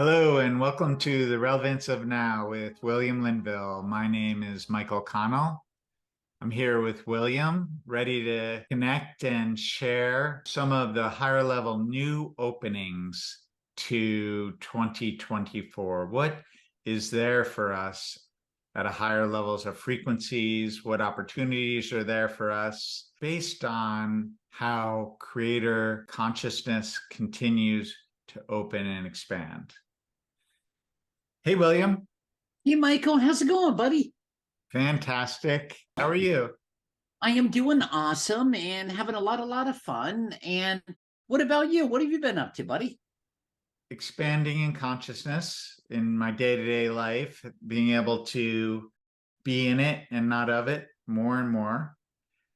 Hello and welcome to The Relevance of Now with William Linville. My name is Michael Connell. I'm here with William, ready to connect and share some of the higher level new openings to 2024. What is there for us at a higher levels of frequencies? What opportunities are there for us based on how creator consciousness continues to open and expand? Hey, William. Hey, Michael, how's it going, buddy? Fantastic. How are you? I am doing awesome and having a lot of fun. And what about you? What have you been up to, buddy? Expanding in consciousness in my day-to-day life, being able to be in it and not of it more and more,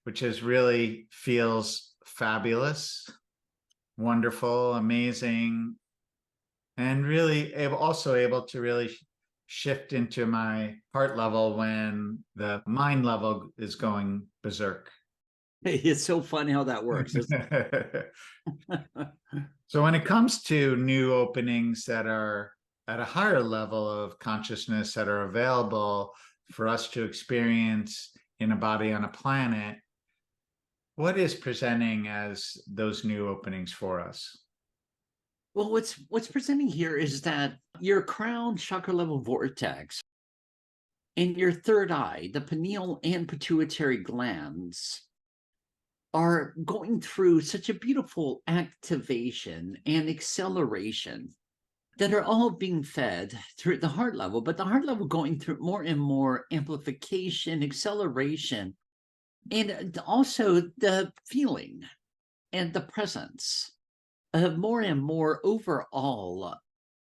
which is really feels fabulous, wonderful, amazing, and really also able to really shift into my heart level when the mind level is going berserk. It's so fun how that works. So when it comes to new openings that are at a higher level of consciousness that are available for us to experience in a body on a planet, what is presenting as those new openings for us? Well, what's presenting here is that your crown chakra level vortex and your third eye, the pineal and pituitary glands, are going through such a beautiful activation and acceleration that are all being fed through the heart level, but the heart level going through more and more amplification, acceleration, and also the feeling and the presence of more and more overall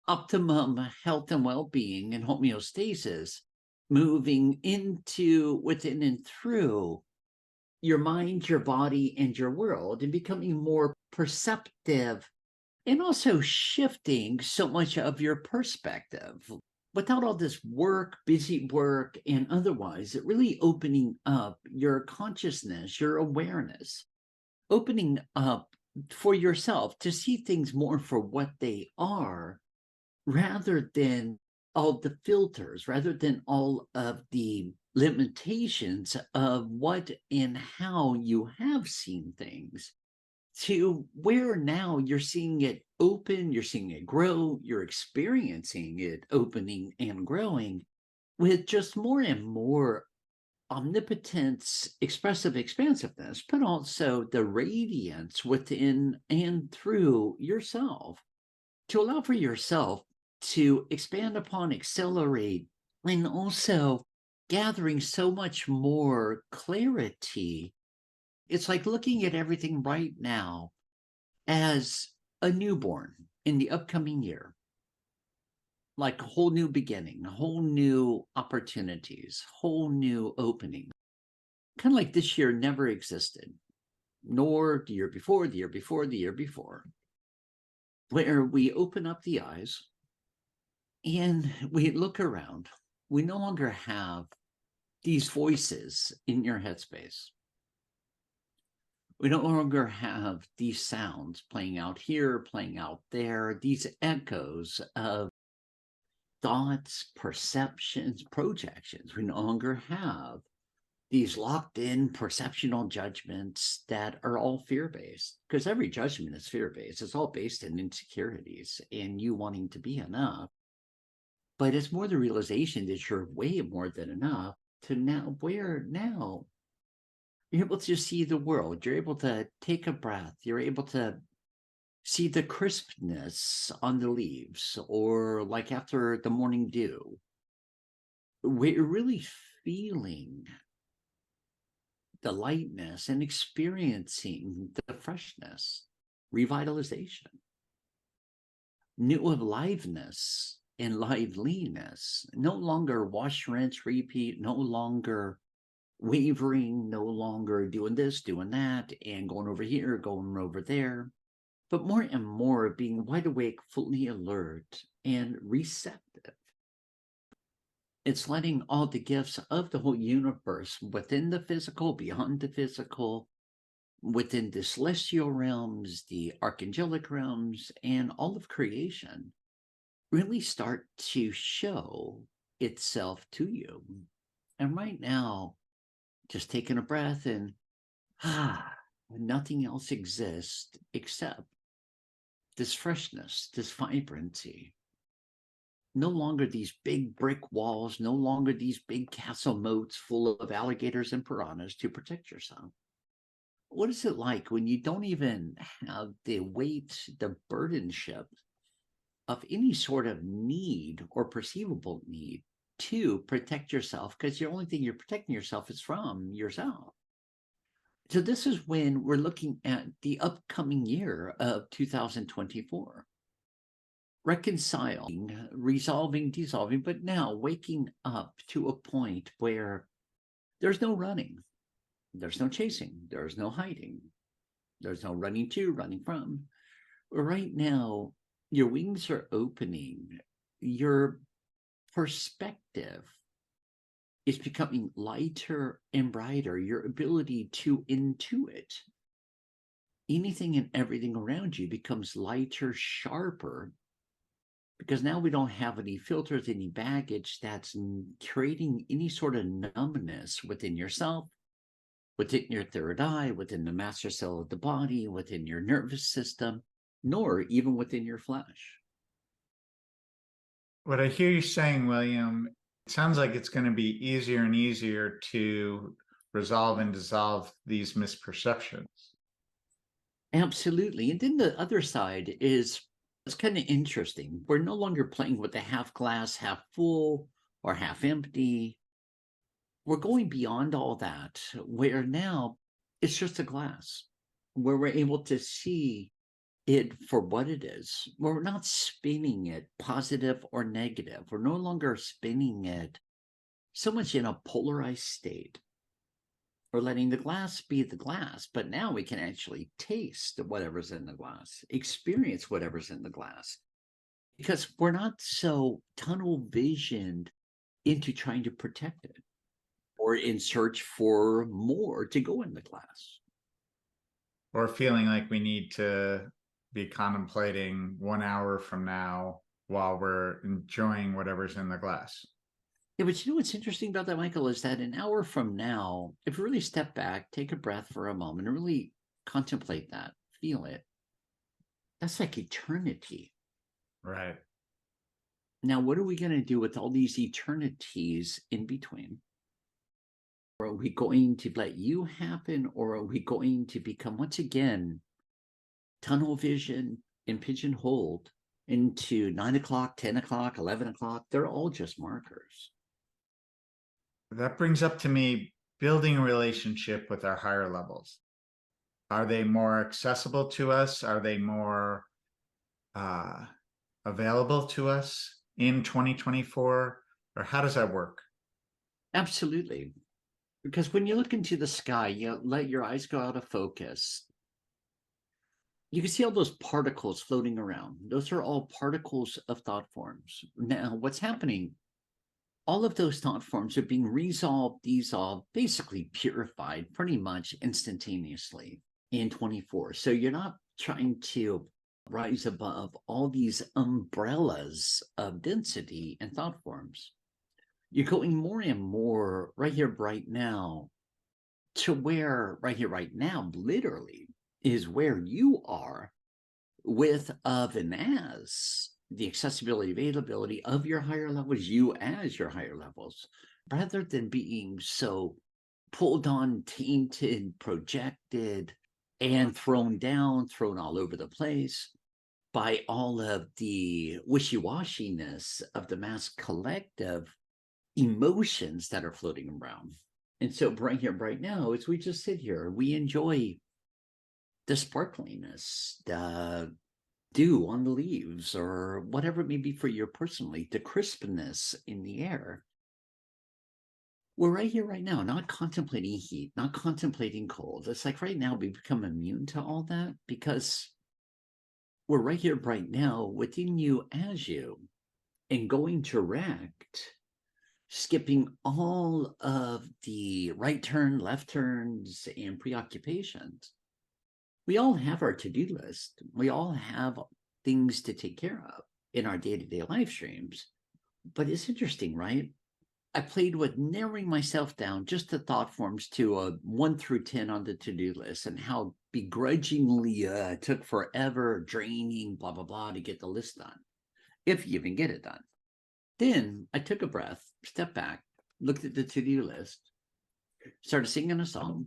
optimum health and well-being and homeostasis moving into, within, and through your mind, your body, and your world, and becoming more perceptive, and also shifting so much of your perspective without all this work, busy work, and otherwise, it really opening up your consciousness, your awareness, opening up for yourself to see things more for what they are rather than all the filters, rather than all of the limitations of what and how you have seen things, to where now you're seeing it open, you're seeing it grow, you're experiencing it opening and growing with just more and more omnipotence, expressive expansiveness, but also the radiance within and through yourself to allow for yourself to expand upon, accelerate, and also gathering so much more clarity. It's like looking at everything right now as a newborn in the upcoming year, like a whole new beginning, whole new opportunities, whole new opening. Kind of like this year never existed, nor the year before, the year before, the year before, where we open up the eyes and we look around. We no longer have these voices in your headspace. We no longer have these sounds playing out here, playing out there, these echoes of thoughts, perceptions, projections. We no longer have these locked in perceptional judgments that are all fear-based, because every judgment is fear-based. It's all based in insecurities and you wanting to be enough. But it's more the realization that you're way more than enough to now where now you're able to see the world. You're able to take a breath. You're able to see the crispness on the leaves, or like after the morning dew. We're really feeling the lightness and experiencing the freshness, revitalization, new aliveness and liveliness. No longer wash, rinse, repeat, no longer wavering, no longer doing this, doing that, and going over here, going over there, but more and more being wide awake, fully alert, and receptive. It's letting all the gifts of the whole universe within the physical, beyond the physical, within the celestial realms, the archangelic realms, and all of creation, really start to show itself to you. And right now, just taking a breath and nothing else exists except this freshness, this vibrancy. No longer these big brick walls, no longer these big castle moats full of alligators and piranhas to protect yourself. What is it like when you don't even have the weight, the burdenship of any sort of need or perceivable need to protect yourself? Because the only thing you're protecting yourself is from yourself. So this is when we're looking at the upcoming year of 2024. Reconciling, resolving, dissolving, but now waking up to a point where there's no running, there's no chasing, there's no hiding, there's no running to, running from. Right now, your wings are opening, your perspective is becoming lighter and brighter, your ability to intuit anything and everything around you becomes lighter, sharper, because now we don't have any filters, any baggage that's creating any sort of numbness within yourself, within your third eye, within the master cell of the body, within your nervous system, nor even within your flesh. What I hear you saying, William, it sounds like it's going to be easier and easier to resolve and dissolve these misperceptions. Absolutely. And then the other side is it's kind of interesting. We're no longer playing with the half glass, half full, or half empty. We're going beyond all that, where now it's just a glass, where we're able to see it for what it is. We're not spinning it positive or negative. We're no longer spinning it so much in a polarized state. We're letting the glass be the glass, but now we can actually taste whatever's in the glass, experience whatever's in the glass, because we're not so tunnel visioned into trying to protect it or in search for more to go in the glass. Or feeling like we need to be contemplating 1 hour from now while we're enjoying whatever's in the glass. Yeah, but you know what's interesting about that, Michael, is that an hour from now, if you really step back, take a breath for a moment, and really contemplate that, feel it, that's like eternity. Right. Now, what are we going to do with all these eternities in between? Or are we going to let you happen, or are we going to become, once again, tunnel vision and pigeonholed into 9 o'clock, 10 o'clock, 11 o'clock? They're all just markers. That brings up to me building a relationship with our higher levels. Are they more accessible to us? Are they more available to us in 2024? Or how does that work? Absolutely. Because when you look into the sky, you let your eyes go out of focus, you can see all those particles floating around. Those are all particles of thought forms. Now, what's happening? All of those thought forms are being resolved, dissolved, basically purified pretty much instantaneously in 24. So you're not trying to rise above all these umbrellas of density and thought forms. You're going more and more right here, right now, to where right here, right now, literally is where you are with, of, and as the accessibility, availability of your higher levels, you as your higher levels, rather than being so pulled on, tainted, projected, and thrown down, thrown all over the place by all of the wishy-washiness of the mass collective emotions that are floating around. And so right here, right now, as we just sit here, we enjoy the sparkliness, the dew on the leaves, or whatever it may be for you personally, the crispness in the air. We're right here, right now, not contemplating heat, not contemplating cold. It's like right now we become immune to all that because we're right here, right now, within you as you, and going direct, skipping all of the right turn, left turns, and preoccupations. We all have our to-do list. We all have things to take care of. in our day-to-day live streams. But it's interesting, right? I played with narrowing myself down just to thought forms to a 1 through 10 on the to-do list, and how begrudgingly it took forever, draining, blah, blah, blah, to get the list done, if you even get it done. Then I took a breath, stepped back, looked at the to-do list, started singing a song.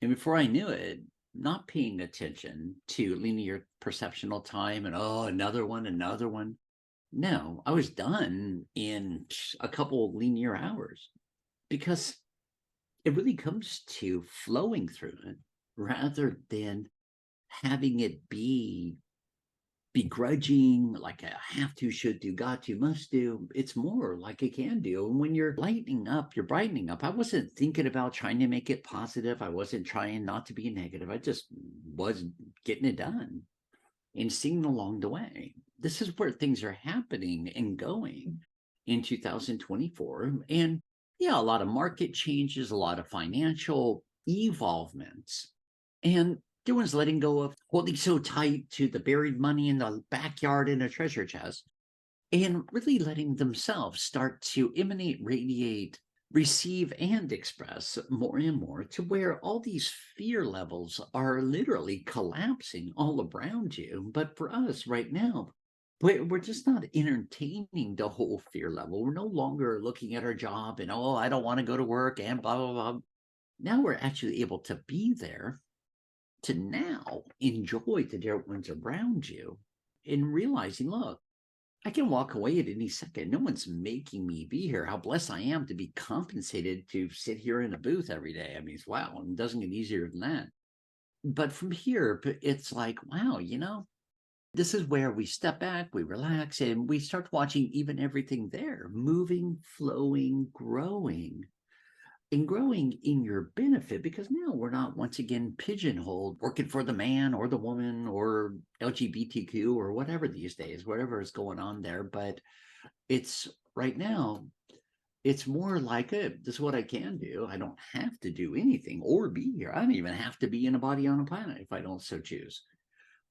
And before I knew it, not paying attention to linear perceptional time and, oh, another one, another one. No, I was done in a couple linear hours, because it really comes to flowing through it rather than having it be begrudging, like a have to, should do, got to, must do. It's more like a can do. And when you're lightening up, you're brightening up. I wasn't thinking about trying to make it positive. I wasn't trying not to be negative. I just was getting it done and seeing along the way. This is where things are happening and going in 2024. And yeah, a lot of market changes, a lot of financial evolvements. And everyone's letting go of holding so tight to the buried money in the backyard in a treasure chest, and really letting themselves start to emanate, radiate, receive, and express more and more, to where all these fear levels are literally collapsing all around you. But for us right now, we're just not entertaining the whole fear level. We're no longer looking at our job and, oh, I don't want to go to work and blah, blah, blah. Now we're actually able to be there, to now enjoy the different ones around you, and realizing, look, I can walk away at any second. No one's making me be here. How blessed I am to be compensated to sit here in a booth every day. I mean, wow, it doesn't get easier than that. But from here, it's like, wow, this is where we step back, we relax, and we start watching even everything there moving, flowing, growing, and growing in your benefit, because now we're not once again pigeonholed working for the man or the woman or LGBTQ or whatever these days, whatever is going on there. But it's right now, it's more like, this is what I can do. I don't have to do anything or be here. I don't even have to be in a body on a planet if I don't so choose.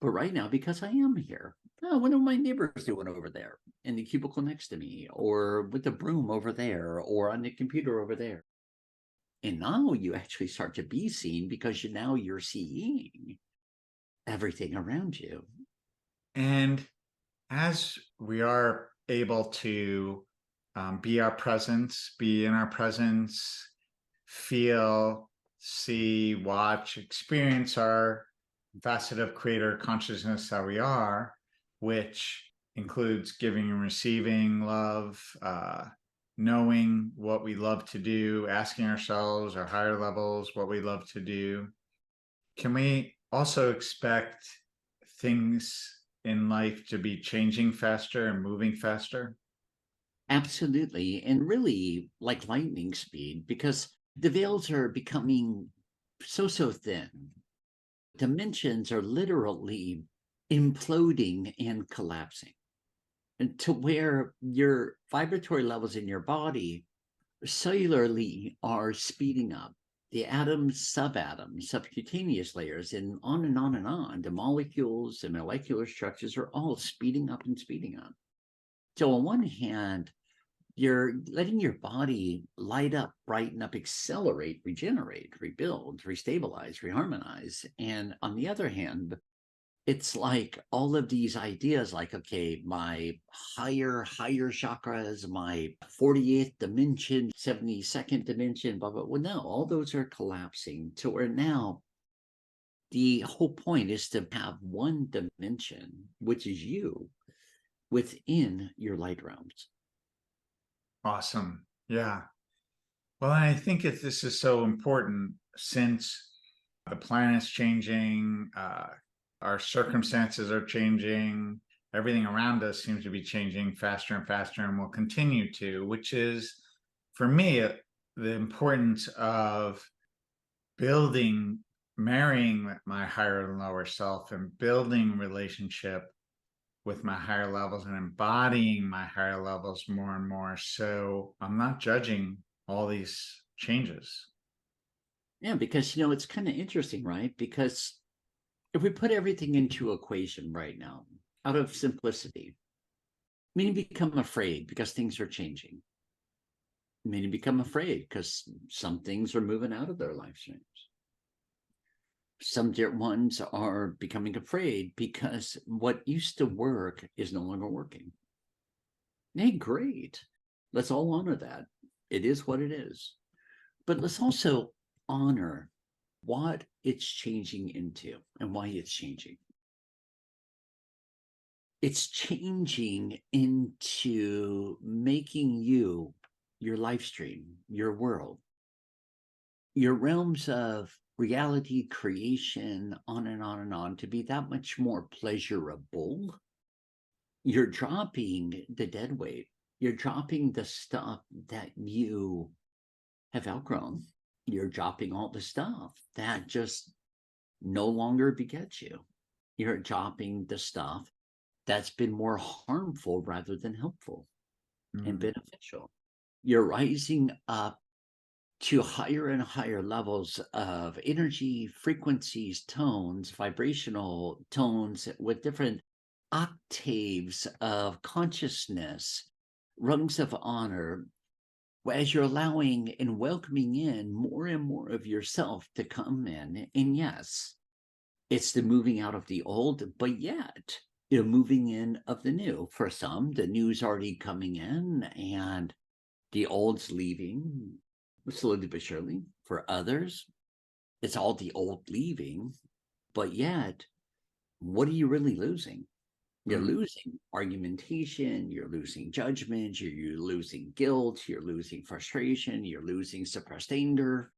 But right now, because I am here, oh, what are my neighbors doing over there in the cubicle next to me, or with the broom over there, or on the computer over there? And now you actually start to be seen, because you're seeing everything around you. And as we are able to be our presence, be in our presence, feel, see, watch, experience our facet of creator consciousness that we are, which includes giving and receiving love, knowing what we love to do, asking ourselves, our higher levels, what we love to do. Can we also expect things in life to be changing faster and moving faster? Absolutely. And really like lightning speed, because the veils are becoming so thin. Dimensions are literally imploding and collapsing, and to where your vibratory levels in your body cellularly are speeding up. The atoms, subatoms, subcutaneous layers, and on and on and on. The molecules and molecular structures are all speeding up and speeding up. So on one hand, you're letting your body light up, brighten up, accelerate, regenerate, rebuild, restabilize, reharmonize. And on the other hand, it's like all of these ideas, like, okay, my higher chakras, my 48th dimension, 72nd dimension, blah, blah. Well, no, all those are collapsing to where now the whole point is to have one dimension, which is you, within your light realms. Awesome. Yeah. Well, I think this is so important, since the planet's changing, our circumstances are changing, everything around us seems to be changing faster and faster, and will continue to, which is, for me, the importance of building, marrying my higher and lower self, and building relationship with my higher levels, and embodying my higher levels more and more. So I'm not judging all these changes. Yeah, because, it's kind of interesting, right? Because if we put everything into equation right now, out of simplicity, Many become afraid because things are changing. Many become afraid because some things are moving out of their life streams. Some dear ones are becoming afraid because what used to work is no longer working. Hey, great. Let's all honor that. It is what it is. But let's also honor what it's changing into and why it's changing. It's changing into making you, your life stream, your world, your realms of reality, creation, on and on and on, to be that much more pleasurable. You're dropping the dead weight. You're dropping the stuff that you have outgrown. You're dropping all the stuff that just no longer begets you. You're dropping the stuff that's been more harmful rather than helpful and beneficial. You're rising up to higher and higher levels of energy, frequencies, tones, vibrational tones with different octaves of consciousness, rungs of honor, as you're allowing and welcoming in more and more of yourself to come in. And yes, it's the moving out of the old, but yet you're moving in of the new. For some, the new's already coming in and the old's leaving slowly but surely. For others, it's all the old leaving, but yet, what are you really losing? You're losing argumentation, you're losing judgment, you're losing guilt, you're losing frustration, you're losing suppressed anger.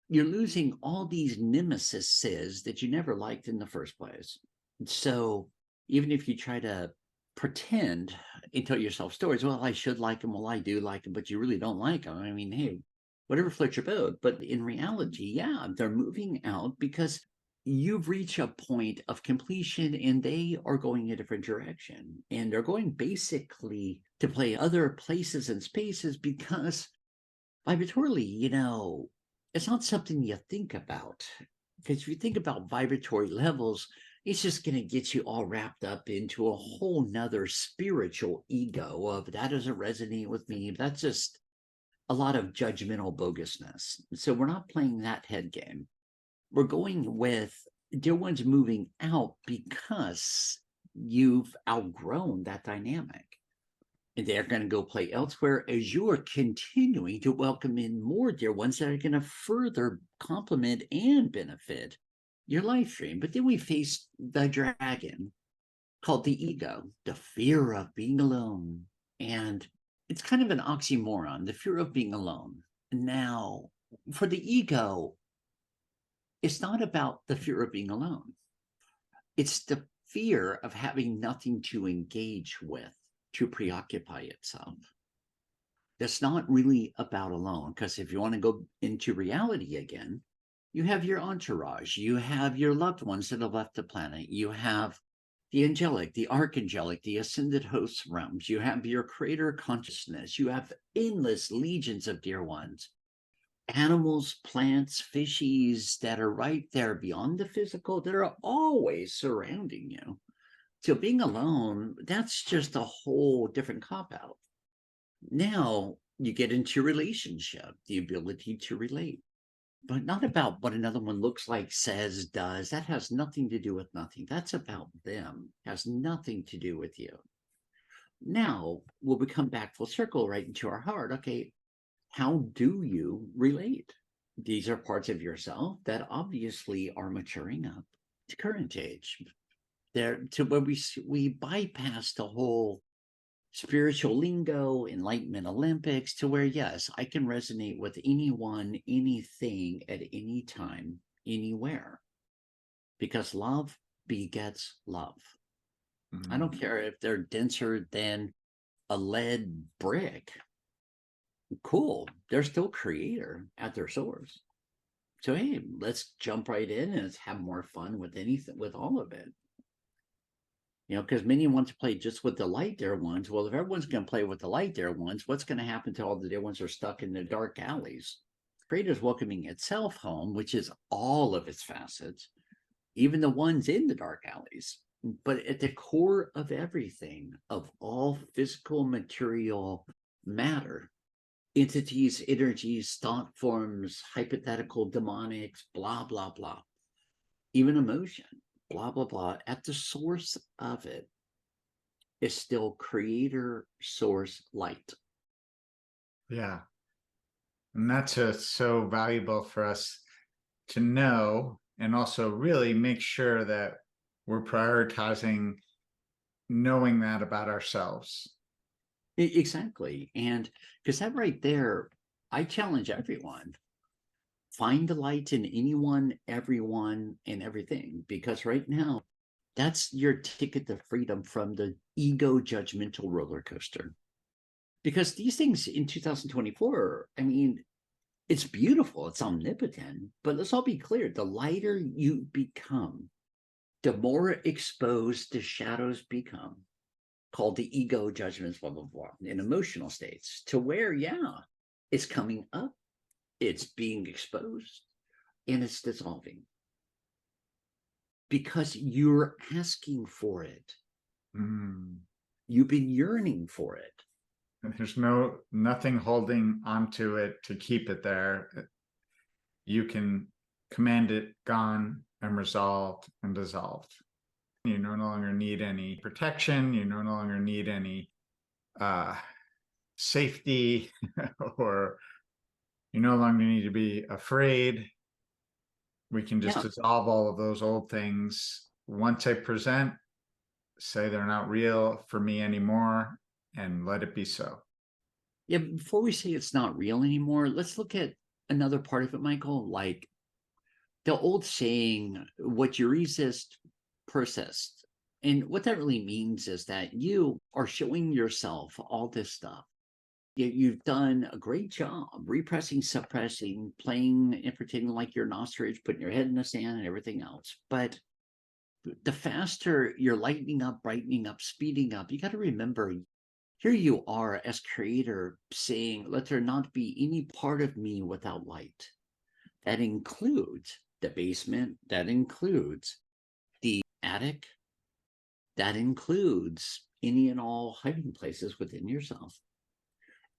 You're losing all these nemesises that you never liked in the first place. So even if you try to pretend and tell yourself stories, well, I should like them, well, I do like them, but you really don't like them. I mean, hey, whatever floats your boat. But in reality, yeah, they're moving out because you've reached a point of completion and they are going a different direction. And they're going basically to play other places and spaces because vibratorily, it's not something you think about. Because if you think about vibratory levels, it's just going to get you all wrapped up into a whole nother spiritual ego of that doesn't resonate with me. That's just a lot of judgmental bogusness. So we're not playing that head game. We're going with dear ones moving out because you've outgrown that dynamic. And they're going to go play elsewhere as you're continuing to welcome in more dear ones that are going to further complement and benefit your life stream. But then we face the dragon called the ego, the fear of being alone. And it's kind of an oxymoron, the fear of being alone. Now, for the ego, it's not about the fear of being alone. It's the fear of having nothing to engage with, to preoccupy itself. That's not really about alone, because if you want to go into reality again, you have your entourage, you have your loved ones that have left the planet, you have the angelic, the archangelic, the ascended host realms, you have your creator consciousness, you have endless legions of dear ones, animals, plants, fishies that are right there beyond the physical that are always surrounding you. So being alone, that's just a whole different cop-out. Now you get into relationship, the ability to relate, but not about what another one looks like, says, does. That has nothing to do with nothing. That's about them, has nothing to do with you. Now, will we come back full circle right into our heart? Okay, how do you relate? These are parts of yourself that obviously are maturing up to current age. There to where we bypass the whole spiritual lingo, enlightenment Olympics, to where, yes, I can resonate with anyone, anything, at any time, anywhere, because love begets love. I don't care if they're denser than a lead brick. Cool. They're still creator at their source. So, hey, let's jump right in and let's have more fun with anything, with all of it. Because many want to play just with the light dear ones. Well, if everyone's going to play with the light dear ones, what's going to happen to all the dear ones who are stuck in the dark alleys? Creator's welcoming itself home, which is all of its facets, even the ones in the dark alleys. But at the core of everything, of all physical material matter, entities, energies, thought forms, hypothetical demonics, blah, blah, blah, even emotion, blah, blah, blah, at the source of it is still creator source light. Yeah. And that's just so valuable for us to know, and also really make sure that we're prioritizing knowing that about ourselves. Exactly. And because that right there, I challenge everyone, find the light in anyone, everyone, and everything. Because right now, that's your ticket to freedom from the ego judgmental roller coaster. Because these things in 2024, I mean, it's beautiful, it's omnipotent, but let's all be clear, the lighter you become, the more exposed the shadows become, called the ego judgments, blah, blah, blah, in emotional states, to where, yeah, it's coming up, it's being exposed, and it's dissolving. Because you're asking for it. Mm. You've been yearning for it. And there's nothing holding onto it to keep it there. You can command it gone and resolved and dissolved. You no longer need any protection. You no longer need any safety, or you no longer need to be afraid. We can just Yeah. dissolve all of those old things once they present, say they're not real for me anymore, and let it be so. Yeah. Before we say it's not real anymore, let's look at another part of it, Michael. Like the old saying, what you resist, persist. And what that really means is that you are showing yourself all this stuff. You've done a great job repressing, suppressing, playing and pretending like you're an ostrich, putting your head in the sand and everything else. But the faster you're lightening up, brightening up, speeding up, you got to remember, here you are as creator saying, let there not be any part of me without light. That includes the basement, that includes the attic, that includes any and all hiding places within yourself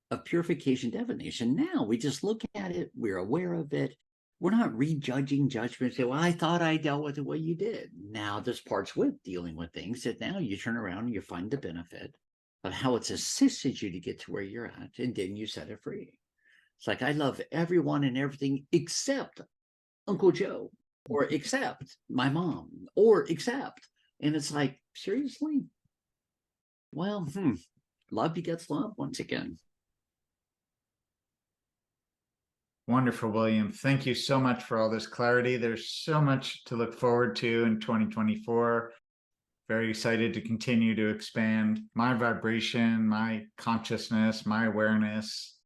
of purification, divination. Now we just look at it, we're aware of it. We're not rejudging judgment. Say, well, I thought I dealt with it. Well, you did. Now there's parts with dealing with things that now you turn around and you find the benefit of how it's assisted you to get to where you're at, and then you set it free. It's like, I love everyone and everything except Uncle Joe, or except my mom, or except. And it's like, seriously? Well, love begets love once again. Wonderful, William. Thank you so much for all this clarity. There's so much to look forward to in 2024. Very excited to continue to expand my vibration, my consciousness, my awareness,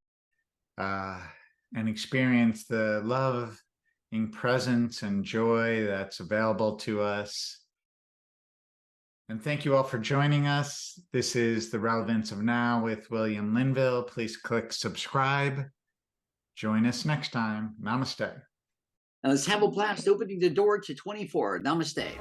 and experience the loving presence and joy that's available to us. And thank you all for joining us. This is The Relevance of Now with William Linville. Please click subscribe. Join us next time. Namaste. Now let's have a blast opening the door to 24. Namaste.